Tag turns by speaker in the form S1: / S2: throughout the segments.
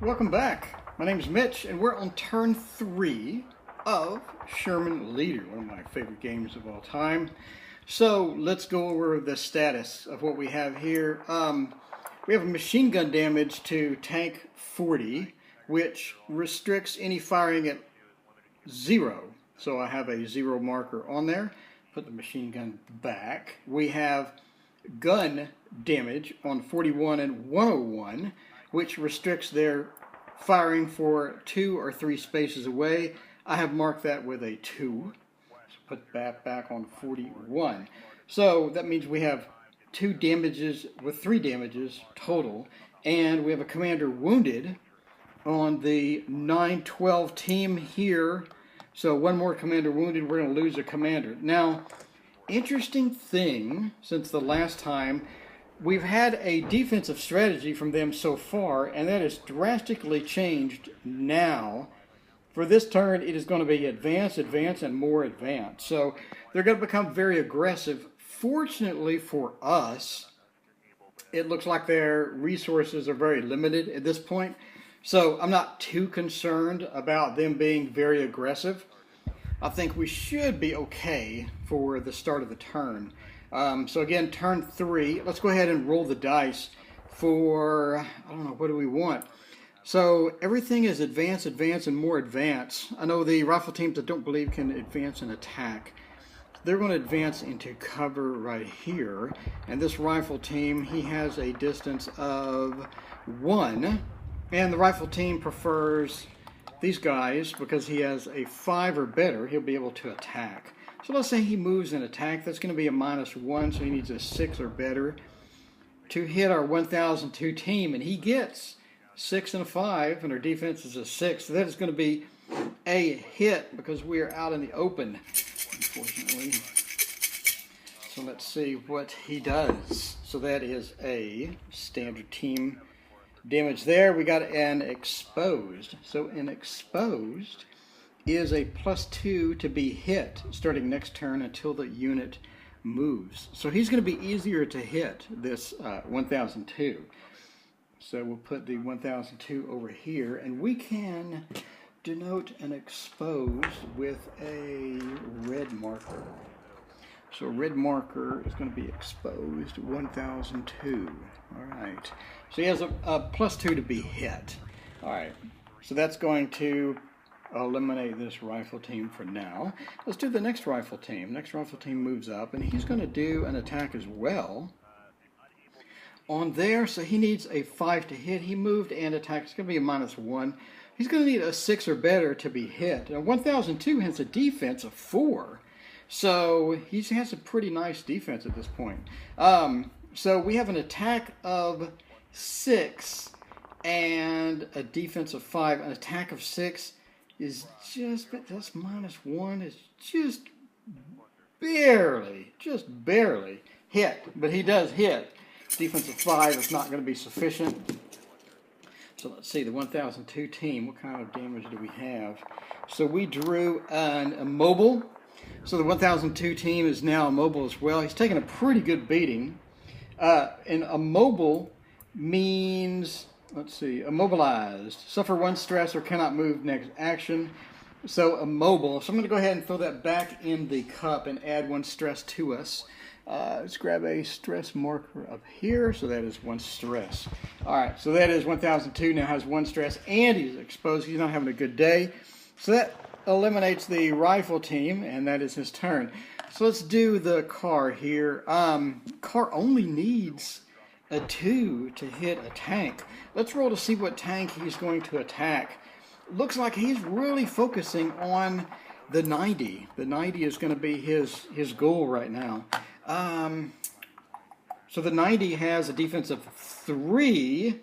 S1: Welcome back. My name is Mitch, and we're on turn 3 of Sherman Leader, one of my favorite games of all time. So let's go over the status of what we have here. We have a machine gun damage to tank 40, which restricts any firing at 0. So I have a 0 marker on there. Put the machine gun back. We have gun damage on 41 and 101, which restricts their firing for 2 or 3 spaces away. I have marked that with a 2. So put that back on 41. So that means we have 2 damages with 3 damages total, and we have a commander wounded on the 9-12 team here. So one more commander wounded, we're going to lose a commander. Now, interesting thing, since the last time, we've had a defensive strategy from them so far, and that has drastically changed now. For this turn, it is going to be advance, advance, and more advance. So they're going to become very aggressive. Fortunately for us, it looks like their resources are very limited at this point. So I'm not too concerned about them being very aggressive. I think we should be okay for the start of the turn. So again, turn 3. Let's go ahead and roll the dice for, I don't know, what do we want? So everything is advance, advance, and more advance. I know the rifle teams that don't believe can advance and attack. They're going to advance into cover right here. And this rifle team, he has a distance of 1. And the rifle team prefers these guys because he has a 5 or better. He'll be able to attack. So let's say he moves and attack. That's going to be a -1, so he needs a 6 or better to hit our 1002 team. And he gets 6 and a 5, and our defense is a 6. So that is going to be a hit because we are out in the open, unfortunately. So let's see what he does. So that is a standard team damage there. We got an exposed. So an exposed is a +2 to be hit starting next turn until the unit moves. So he's going to be easier to hit, this 1002. So we'll put the 1002 over here, and we can denote an exposed with a red marker. So a red marker is going to be exposed 1002. All right. So he has a +2 to be hit. All right. So that's going to eliminate this rifle team for now. Let's do the next rifle team. Next rifle team moves up, and he's going to do an attack as well on there. So he needs a 5 to hit. He moved and attacked. It's going to be a -1. He's going to need a 6 or better to be hit. Now 1002 has a defense of 4. So he has a pretty nice defense at this point. So we have an attack of 6 and a defense of 5. An attack of 6 is just, that's -1, is just barely hit. But he does hit. Defense of 5 is not going to be sufficient. So let's see, the 1002 team, what kind of damage do we have? So we drew an immobile. So the 1002 team is now immobile as well. He's taken a pretty good beating. And immobile means, let's see, immobilized. Suffer 1 stress or cannot move next action. So immobile. So I'm going to go ahead and throw that back in the cup and add 1 stress to us. Let's grab a stress marker up here. So that is 1 stress. All right, so that is 1002 now has 1 stress, and he's exposed. He's not having a good day. So that eliminates the rifle team, and that is his turn. So let's do the car here. Car only needs a 2 to hit a tank. Let's roll to see what tank he's going to attack. Looks like he's really focusing on the 90. The 90 is going to be his goal right now. So the 90 has a defense of 3,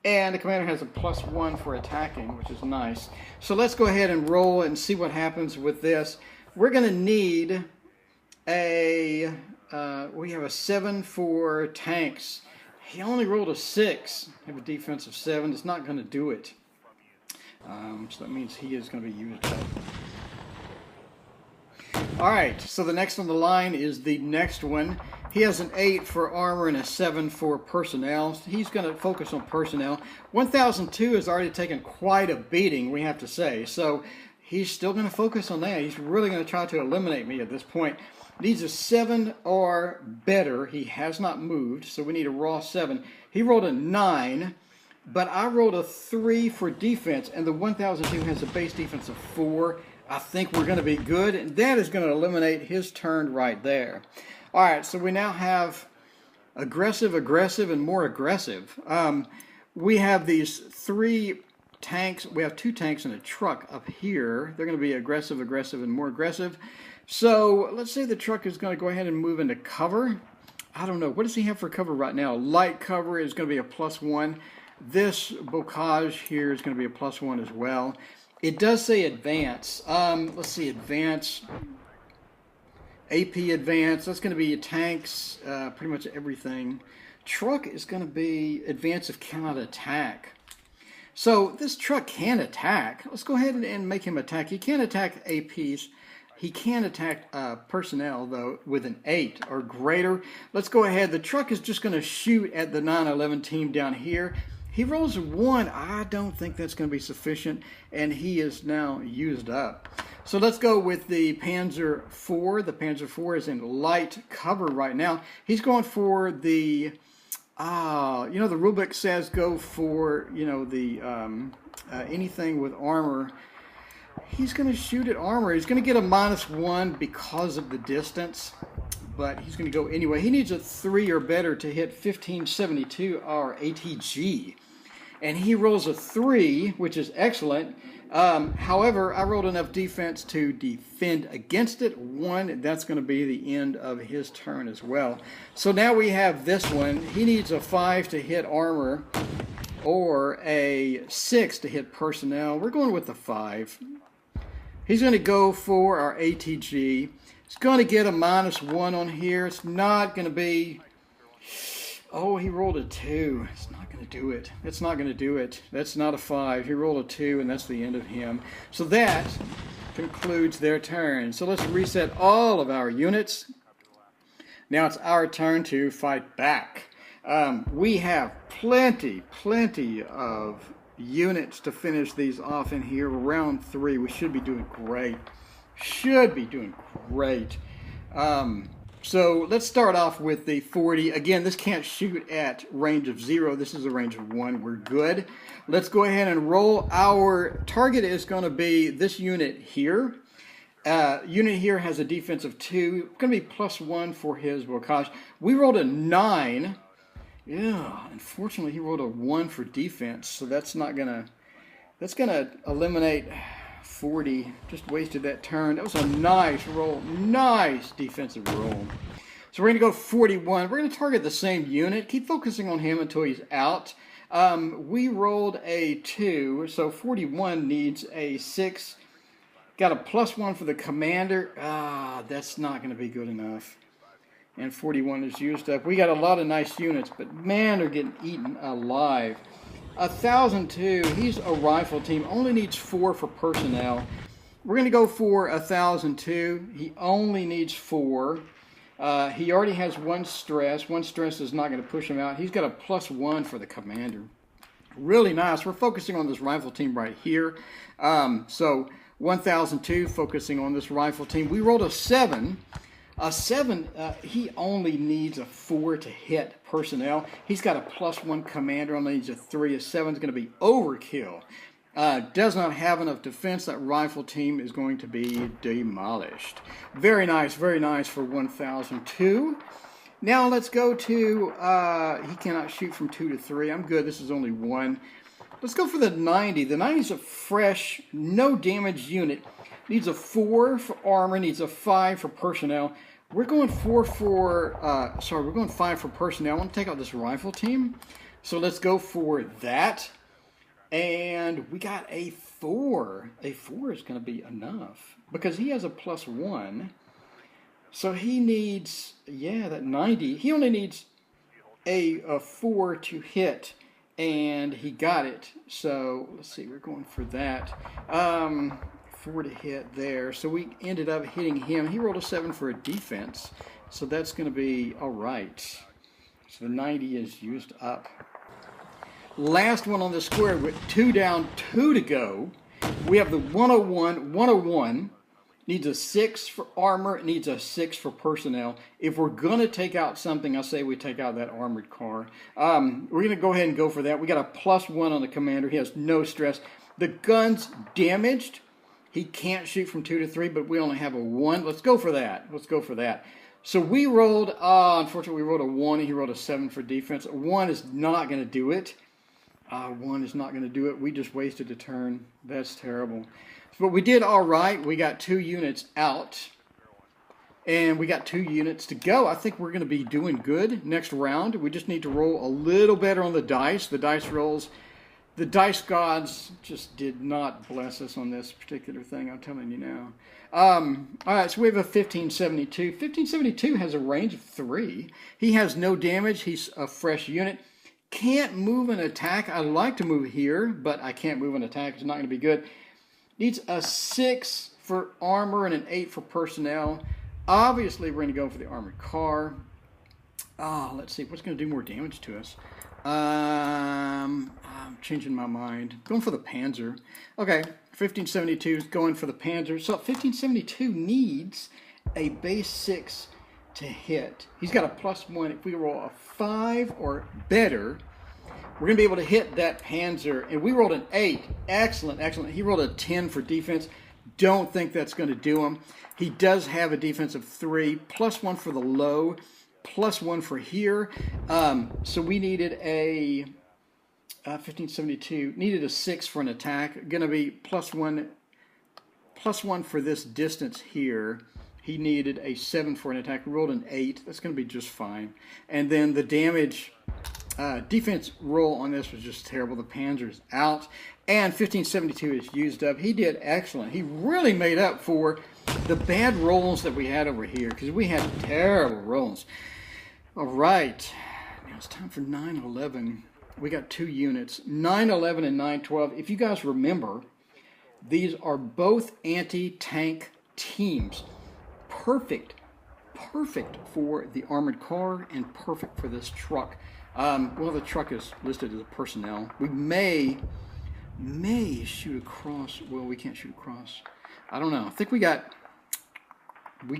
S1: and the commander has a +1 for attacking, which is nice. So let's go ahead and roll and see what happens with this. We're going to need a, we have a 7 for tanks. He only rolled a 6. I have a defense of 7. It's not going to do it. So that means he is going to be used up. All right, so the next on the line is the next one. He has an 8 for armor and a 7 for personnel. He's going to focus on personnel. 1002 has already taken quite a beating, we have to say. So he's still going to focus on that. He's really going to try to eliminate me at this point. Needs a 7 or better. He has not moved, so we need a raw 7. He rolled a 9, but I rolled a 3 for defense, and the 1002 has a base defense of 4. I think we're going to be good, and that is going to eliminate his turn right there. All right, so we now have aggressive, aggressive, and more aggressive. We have these 3 tanks. We have 2 tanks and a truck up here. They're going to be aggressive, aggressive, and more aggressive. So let's say the truck is going to go ahead and move into cover. I don't know. What does he have for cover right now? Light cover is going to be a +1. This bocage here is going to be a +1 as well. It does say advance. Let's see, advance. AP advance, that's going to be tanks, pretty much everything. Truck is going to be advance if cannot attack. So this truck can attack. Let's go ahead and make him attack. He can't attack APs. He can attack personnel, though, with an 8 or greater. Let's go ahead. The truck is just going to shoot at the 9/11 team down here. He rolls a 1. I don't think that's going to be sufficient, and he is now used up. So let's go with the Panzer IV. The Panzer IV is in light cover right now. He's going for the, the rulebook says go for, anything with armor. He's going to shoot at armor. He's going to get a -1 because of the distance, but he's going to go anyway. He needs a 3 or better to hit 1572 our ATG. And he rolls a 3, which is excellent. However, I rolled enough defense to defend against it. 1, that's going to be the end of his turn as well. So now we have this one. He needs a 5 to hit armor or a 6 to hit personnel. We're going with the 5. He's going to go for our ATG. It's going to get a -1 on here. It's not going to be... Oh, he rolled a 2. It's not going to do it. It's not going to do it. That's not a 5. He rolled a 2, and that's the end of him. So that concludes their turn. So let's reset all of our units. Now it's our turn to fight back. We have plenty of units to finish these off in here. Round 3. We should be doing great. Should be doing great. So let's start off with the 40. Again, this can't shoot at range of 0. This is a range of 1. We're good. Let's go ahead and roll. Our target is going to be this unit here. Unit here has a defense of 2. It's going to be +1 for his bocage. We rolled a 9. Yeah, unfortunately, he rolled a 1 for defense. So that's not going to... That's going to eliminate... 40, just wasted that turn. That was a nice roll, nice defensive roll. So we're going to go 41. We're going to target the same unit. Keep focusing on him until he's out. We rolled a 2, so 41 needs a 6. Got a +1 for the commander. That's not going to be good enough. And 41 is used up. We got a lot of nice units, but man, they're getting eaten alive. 1002, he's a rifle team, only needs 4 for personnel. We're going to go for 1002. He only needs 4. He already has 1 stress. 1 stress is not going to push him out. He's got a +1 for the commander. Really nice. We're focusing on this rifle team right here. So 1002, focusing on this rifle team. We rolled a 7. A 7, he only needs a 4 to hit personnel. He's got a +1 commander, only needs a 3. A 7 is going to be overkill. Does not have enough defense. That rifle team is going to be demolished. Very nice for 1002. Now let's go to, he cannot shoot from 2 to 3. I'm good, this is only 1. Let's go for the 90. The 90 is a fresh, no damage unit. Needs a 4 for armor, needs a 5 for personnel. We're going 5 for personnel. I want to take out this rifle team. So let's go for that. And we got a 4. A 4 is going to be enough because he has a +1. So he needs, that 90. He only needs a 4 to hit, and he got it. So let's see, we're going for that. 4 to hit there. So we ended up hitting him. He rolled a 7 for a defense. So that's going to be all right. So the 90 is used up. Last one on the square with 2 down, 2 to go. We have the 101. 101 needs a 6 for armor. It needs a 6 for personnel. If we're going to take out something, I say we take out that armored car. We're going to go ahead and go for that. We got a +1 on the commander. He has no stress. The gun's damaged. He can't shoot from 2 to 3, but we only have a 1. Let's go for that. Let's go for that. So we rolled, unfortunately, we rolled a 1, and he rolled a 7 for defense. A 1 is not going to do it. 1 is not going to do it. We just wasted a turn. That's terrible. But we did all right. We got 2 units out, and we got 2 units to go. I think we're going to be doing good next round. We just need to roll a little better on the dice. The dice rolls. The dice gods just did not bless us on this particular thing, I'm telling you now. All right, so we have a 1572. 1572 has a range of 3. He has no damage. He's a fresh unit. Can't move an attack. I'd like to move here, but I can't move an attack. It's not going to be good. Needs a 6 for armor and an 8 for personnel. Obviously, we're going to go for the armored car. Let's see. What's going to do more damage to us? I'm changing my mind. Going for the Panzer. Okay, 1572 is going for the Panzer. So 1572 needs a base 6 to hit. He's got a +1. If we roll a 5 or better, we're going to be able to hit that Panzer. And we rolled an 8. Excellent, excellent. He rolled a 10 for defense. Don't think that's going to do him. He does have a defense of 3, +1 for the low, +1 for here. So we needed a 1572, needed a 6 for an attack. Going to be +1 for this distance here. He needed a 7 for an attack. We rolled an 8. That's going to be just fine. And then the damage defense roll on this was just terrible. The Panzer's out. And 1572 is used up. He did excellent. He really made up for the bad rolls that we had over here, because we had terrible rolls. All right. Now it's time for 911. We got 2 units, 911 and 912. If you guys remember, these are both anti-tank teams. Perfect for the armored car and perfect for this truck. Well, the truck is listed as a personnel. We may shoot across. Well, we can't shoot across. I don't know. I think we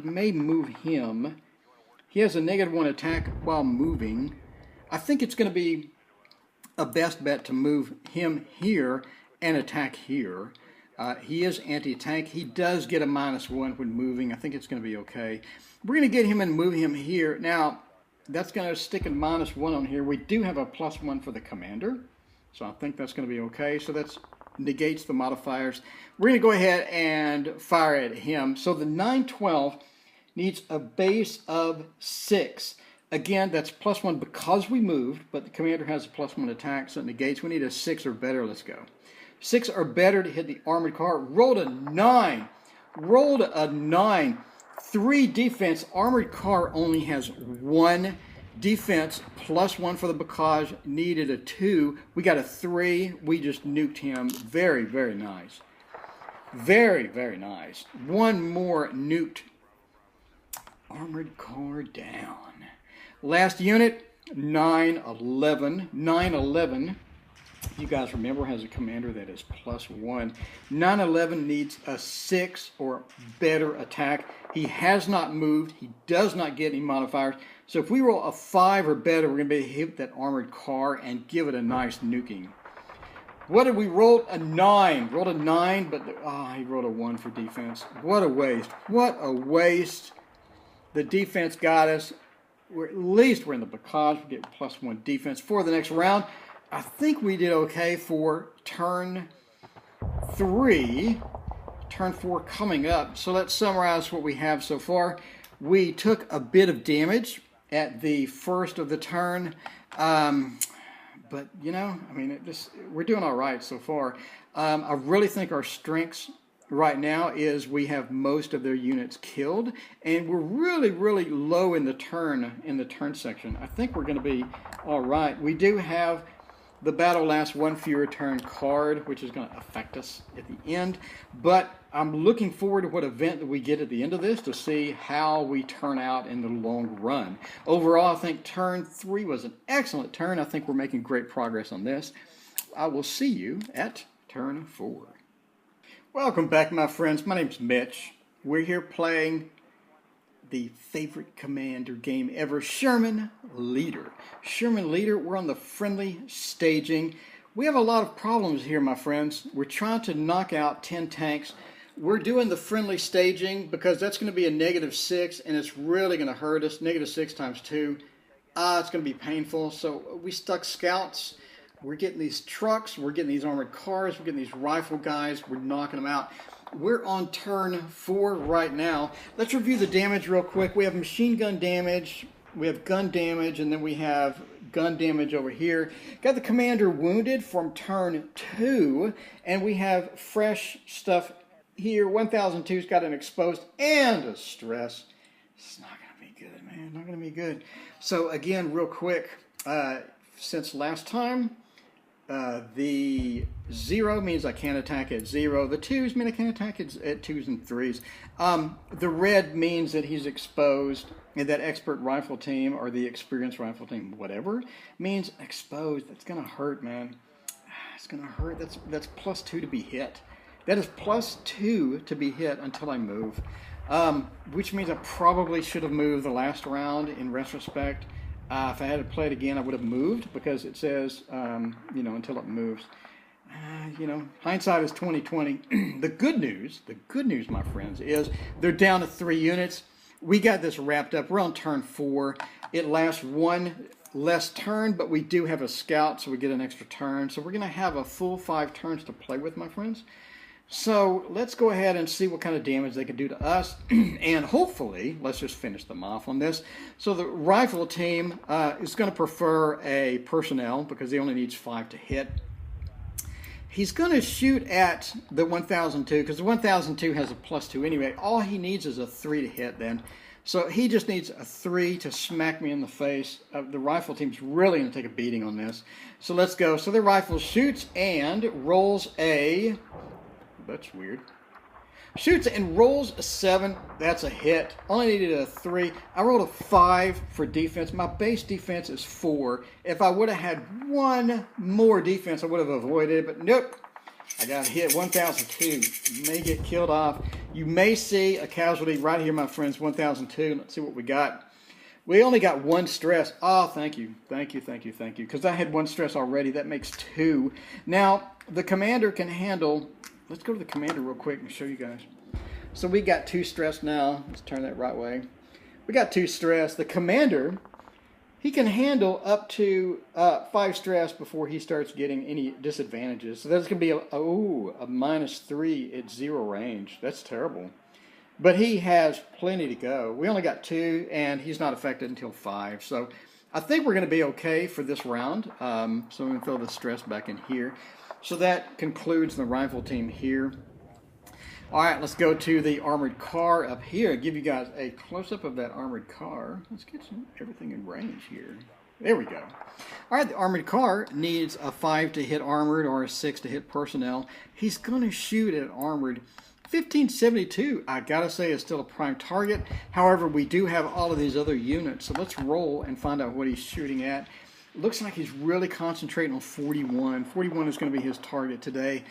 S1: may move him. He has a -1 attack while moving. I think it's going to be a best bet to move him here and attack here. He is anti-tank. He does get a -1 when moving. I think it's going to be okay. We're going to get him and move him here. Now, that's going to stick a -1 on here. We do have a +1 for the commander, so I think that's going to be okay. So that negates the modifiers. We're going to go ahead and fire at him. So the 912 needs a base of 6. Again, that's +1 because we moved, but the commander has a +1 attack, so it negates. We need a 6 or better. Let's go. 6 or better to hit the armored car. Rolled a 9. Rolled a 9. 3 defense. Armored car only has 1 defense, +1 for the barrage. Needed a 2. We got a 3. We just nuked him. Very, very nice. Very, very nice. 1 more nuked. Armored car down. Last unit, 911. 911, you guys remember, has a commander that is +1. 911 needs a 6 or better attack. He has not moved. He does not get any modifiers. So if we roll a 5 or better, we're going to be able to hit that armored car and give it a nice nuking. What did we roll? A 9. Rolled a 9, but he rolled a 1 for defense. What a waste. What a waste. The defense got us. At least we're in the barrage. We get +1 defense for the next round. I think we did okay for turn 3. Turn 4 coming up. So let's summarize what we have so far. We took a bit of damage at the first of the turn. But, you know, I mean, we're doing all right so far. I really think our strengths right now is we have most of their units killed, and we're really, really low in the turn section. I think we're going to be all right. We do have the battle lasts one fewer turn card, which is going to affect us at the end. But I'm looking forward to what event that we get at the end of this to see how we turn out in the long run. Overall, I think turn 3 was an excellent turn. I think we're making great progress on this. I will see you at turn 4. Welcome back, my friends. My name's Mitch. We're here playing the favorite commander game ever, Sherman Leader. Sherman Leader, we're on the friendly staging. We have a lot of problems here, my friends. We're trying to knock out 10 tanks. We're doing the friendly staging because that's going to be a -6, and it's really going to hurt us. -6 times 2. It's going to be painful. So we stuck scouts. We're getting these trucks. We're getting these armored cars. We're getting these rifle guys. We're knocking them out. We're on turn 4 right now. Let's review the damage real quick. We have machine gun damage, we have gun damage, and then we have gun damage over here. Got the commander wounded from turn 2, and we have fresh stuff here. 1002's got an exposed and a stress. It's not going to be good, man. Not going to be good. So again, real quick, since last time, the 0 means I can't attack at 0. The 2s mean I can't attack at 2s and 3s. The red means that he's exposed, and that expert rifle team or the experienced rifle team, whatever, means exposed. That's going to hurt, man. It's going to hurt. That's +2 to be hit. That is +2 to be hit until I move, which means I probably should have moved the last round in retrospect. If I had to play it again, I would have moved because it says, until it moves. Hindsight is 20/20. The good news, my friends, is they're down to 3 units. We got this wrapped up. We're on turn 4. It lasts 1 less turn, but we do have a scout, so we get an extra turn. So we're going to have a full 5 turns to play with, my friends. So let's go ahead and see what kind of damage they can do to us, and hopefully, let's just finish them off on this. So the rifle team is going to prefer a personnel because he only needs 5 to hit. He's going to shoot at the 1002 because the 1002 has a +2 anyway. All he needs is a 3 to hit then. So he just needs a 3 to smack me in the face. The rifle team's really going to take a beating on this. So let's go. So the rifle shoots and rolls a... That's weird. Shoots and rolls a 7. That's a hit. Only needed a 3. I rolled a 5 for defense. My base defense is 4. If I would have had 1 more defense, I would have avoided it. But nope. I got hit. 1002. May get killed off. You may see a casualty right here, my friends. 1002. Let's see what we got. We only got 1 stress. Oh, thank you. Thank you. Because I had 1 stress already. That makes 2. Now, the commander can handle... Let's go to the commander real quick and show you guys. So we got 2 stress now. Let's turn that right way. We got 2 stress. The commander, he can handle up to 5 stress before he starts getting any disadvantages. So that's going to be a -3 at 0 range. That's terrible. But he has plenty to go. We only got 2, and he's not affected until 5. So I think we're going to be okay for this round. So I'm going to throw the stress back in here. So that concludes the rifle team here. All right, let's go to the armored car up here. Give you guys a close-up of that armored car. Let's get everything in range here. There we go. All right, the armored car needs a 5 to hit armored or a 6 to hit personnel. He's going to shoot at armored. 1572, I gotta say, is still a prime target. However, we do have all of these other units. So let's roll and find out what he's shooting at. Looks like he's really concentrating on 41. 41 is going to be his target today.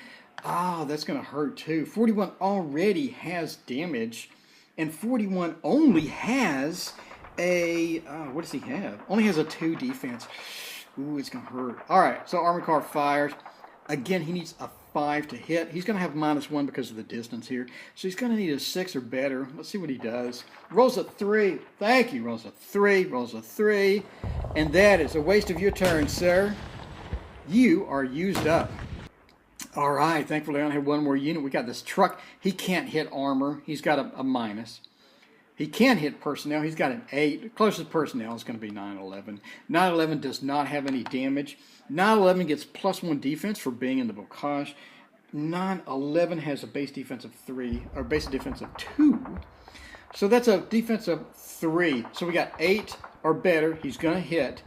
S1: That's going to hurt too. 41 already has damage, and 41 only has a, what does he have? Only has a 2 defense. Ooh, it's going to hurt. All right, so armored car fires. Again, he needs a 5 to hit. He's going to have -1 because of the distance here. So he's going to need a 6 or better. Let's see what he does. Rolls a 3. Thank you. Rolls a 3. Rolls a 3. And that is a waste of your turn, sir. You are used up. All right. Thankfully, I only have 1 more unit. We got this truck. He can't hit armor. He's got a minus. He can hit personnel. He's got an 8. Closest personnel is going to be 911. 911 does not have any damage. 911 gets +1 defense for being in the bocage. 911 has a base defense of 3, or base defense of 2. So that's a defense of 3. So we got 8 or better. He's going to hit.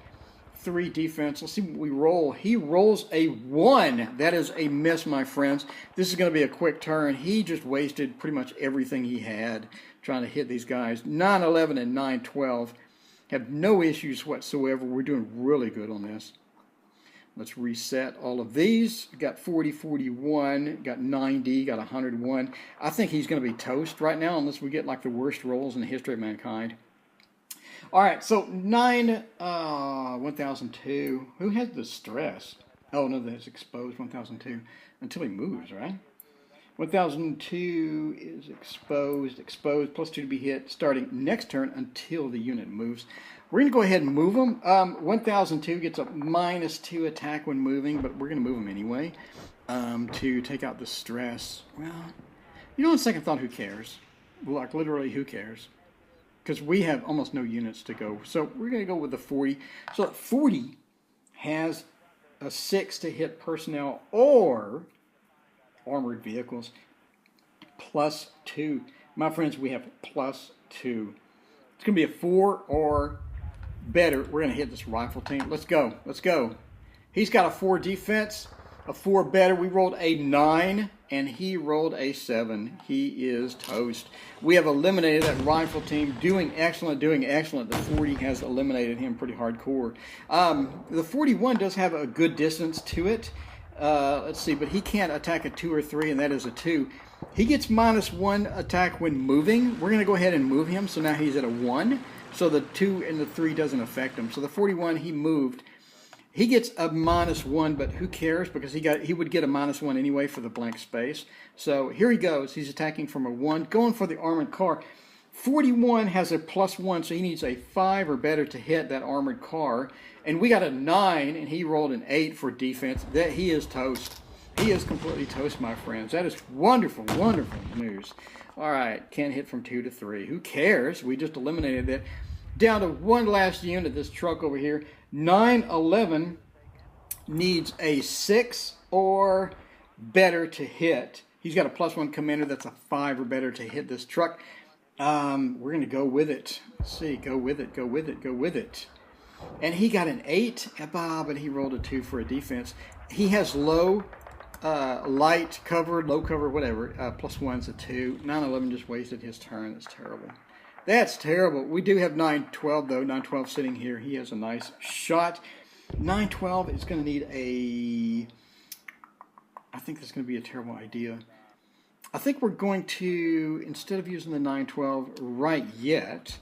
S1: 3 defense. Let's see what we roll. He rolls a 1. That is a miss, my friends. This is going to be a quick turn. He just wasted pretty much everything he had trying to hit these guys. 9-11 and 9-12 have no issues whatsoever. We're doing really good on this. Let's reset all of these. Got 40, 41, got 90, got 101. I think he's going to be toast right now unless we get like the worst rolls in the history of mankind. All right, so 1002. Who has the stress? Oh, no, that's exposed, 1002. Until he moves, right? 1002 is exposed, plus 2 to be hit, starting next turn until the unit moves. We're going to go ahead and move him. 1002 gets a -2 attack when moving, but we're going to move him anyway to take out the stress. Well, you know, on second thought, who cares? Like, literally, who cares? Because we have almost no units to go. So we're going to go with the 40. So 40 has a 6 to hit personnel or armored vehicles. +2. My friends, we have +2. It's going to be a 4 or better. We're going to hit this rifle team. Let's go. Let's go. He's got a 4 defense, a 4 better. We rolled a 9, and he rolled a 7. He is toast. We have eliminated that rifle team. Doing excellent, doing excellent. The 40 has eliminated him pretty hardcore. The 41 does have a good distance to it. Let's see, but he can't attack a 2 or 3, and that is a 2. He gets -1 attack when moving. We're going to go ahead and move him, so now he's at a 1. So the 2 and the 3 doesn't affect him. So the 41, he moved. He gets a -1, but who cares? Because he would get a -1 anyway for the blank space. So here he goes. He's attacking from a 1, going for the armored car. 41 has a +1, so he needs a 5 or better to hit that armored car. And we got a 9, and he rolled an 8 for defense. That he is toast. He is completely toast, my friends. That is wonderful, wonderful news. All right, can't hit from 2 to 3. Who cares? We just eliminated that. Down to one last unit, this truck over here. 911 needs a 6 or better to hit. He's got a +1 commander. That's a 5 or better to hit this truck. We're going to go with it. Let's see. Go with it. Go with it. Go with it. And he got an 8, but he rolled a 2 for a defense. He has low, light cover, low cover, whatever. +1's a 2. 911 just wasted his turn. That's terrible. That's terrible. We do have 912, though. 912 sitting here. He has a nice shot. 912 is going to need a... I think that's going to be a terrible idea. I think we're going to, instead of using the 912 right yet,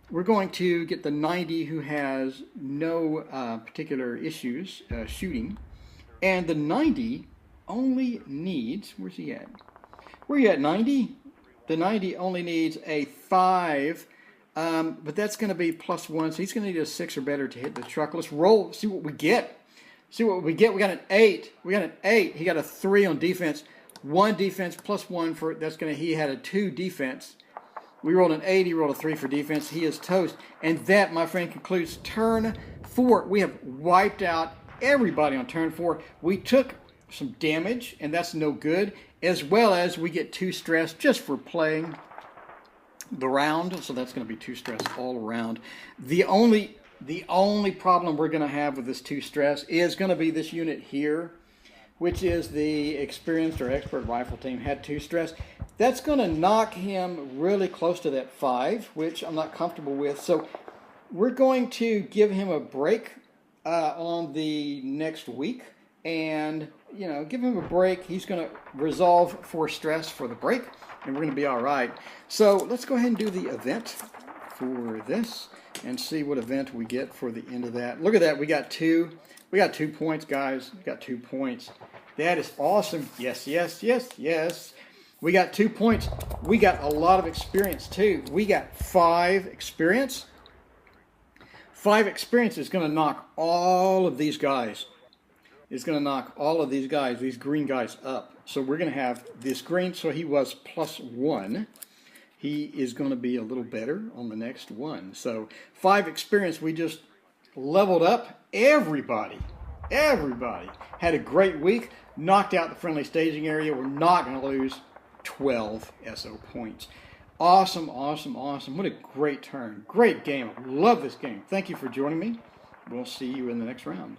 S1: we're going to get the 90 who has no particular issues shooting. And the 90 only needs, where's he at? Where are you at, 90? The 90 only needs a 5, but that's going to be +1, so he's going to need a 6 or better to hit the truck. Let's roll, see what we get. See what we get. We got an 8. We got an 8. He got a 3 on defense. 1 defense +1 for, that's going to, he had a 2 defense. We rolled an 8. He rolled a 3 for defense. He is toast. And that, my friend, concludes turn 4. We have wiped out everybody on turn 4. We took some damage, and that's no good, as well as we get 2 stress just for playing the round, so that's going to be 2 stress all around. The only problem we're going to have with this 2 stress is going to be this unit here, which is the experienced or expert rifle team, had 2 stress. That's going to knock him really close to that 5, which I'm not comfortable with. So we're going to give him a break on the next week, and give him a break. He's going to resolve 4 stress for the break, and we're going to be all right. So let's go ahead and do the event for this and see what event we get for the end of that. Look at that. We got 2. We got 2 points, guys. We got 2 points. That is awesome. Yes, yes, yes, yes. We got 2 points. We got a lot of experience, too. We got 5 experience. 5 experience is going to knock all of these guys. It's going to knock all of these guys, these green guys, up. So we're going to have this green, so he was +1. He is going to be a little better on the next one. So 5 experience, we just leveled up everybody. Everybody had a great week, knocked out the friendly staging area. We're not going to lose 12 SO points. Awesome, awesome, awesome. What a great turn. Great game. I love this game. Thank you for joining me. we'll see you in the next round.